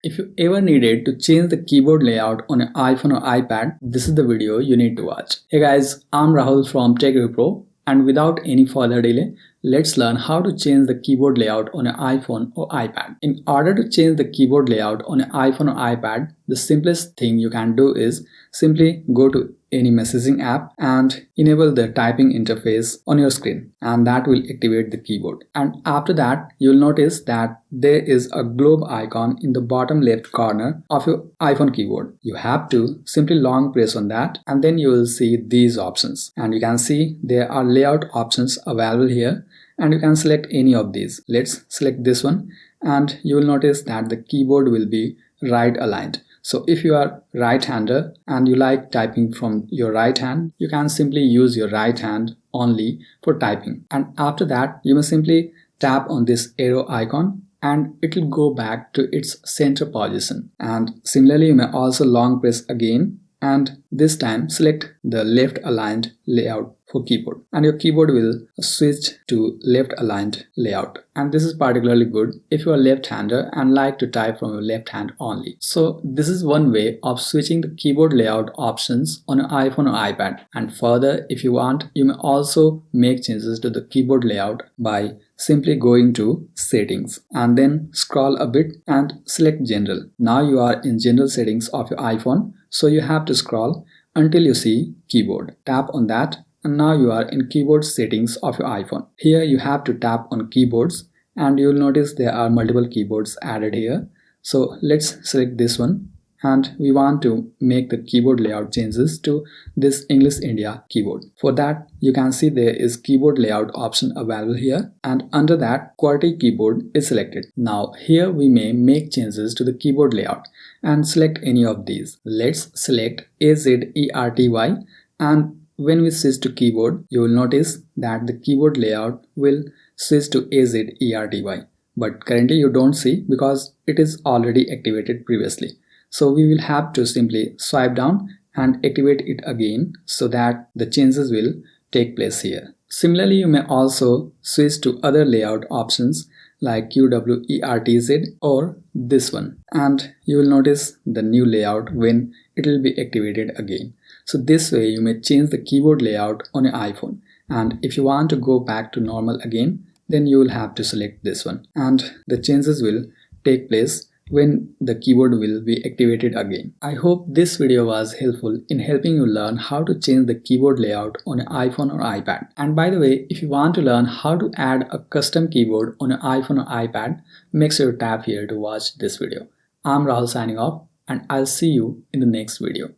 If you ever needed to change the keyboard layout on an iPhone or iPad, this is the video you need to watch. Hey guys, I'm Rahul from TechReview, and without any further delay, let's learn how to change the keyboard layout on an iPhone or iPad. In order to change the keyboard layout on an iPhone or iPad, the simplest thing you can do is simply go to any messaging app and enable the typing interface on your screen, and that will activate the keyboard. And after that, you'll notice that there is a globe icon in the bottom left corner of your iPhone keyboard. You have to simply long press on that, and then you will see these options, and you can see there are layout options available here, and you can select any of these. Let's select this one, and you will notice that the keyboard will be right aligned. So if you are right-hander and you like typing from your right hand, you can simply use your right hand only for typing. And after that, you may simply tap on this arrow icon and it will go back to its center position. And similarly, you may also long press again, and this time select the left aligned layout for keyboard, and your keyboard will switch to left aligned layout. And this is particularly good if you are left-hander and like to type from your left hand only. So this is one way of switching the keyboard layout options on an iPhone or iPad. And further, if you want, you may also make changes to the keyboard layout by simply going to settings and then scroll a bit and select general. Now you are in general settings of your iPhone, so you have to scroll until you see keyboard. Tap on that, and now you are in keyboard settings of your iPhone. Here you have to tap on keyboards, and you will notice there are multiple keyboards added here. So let's select this one, and we want to make the keyboard layout changes to this English India keyboard. For that, you can see there is keyboard layout option available here, and under that QWERTY keyboard is selected. Now here we may make changes to the keyboard layout and select any of these. Let's select AZERTY, and when we switch to keyboard, you will notice that the keyboard layout will switch to AZERTY, but currently you don't see because it is already activated previously. So we will have to simply swipe down and activate it again so that the changes will take place here. Similarly, you may also switch to other layout options like QWERTY or this one, and you will notice the new layout when it will be activated again. So this way you may change the keyboard layout on your iPhone, and if you want to go back to normal again, then you will have to select this one, and the changes will take place when the keyboard will be activated again. I hope this video was helpful in helping you learn how to change the keyboard layout on an iPhone or iPad. And by the way, if you want to learn how to add a custom keyboard on an iPhone or iPad, make sure to tap here to watch this video. I'm Rahul signing off, and I'll see you in the next video.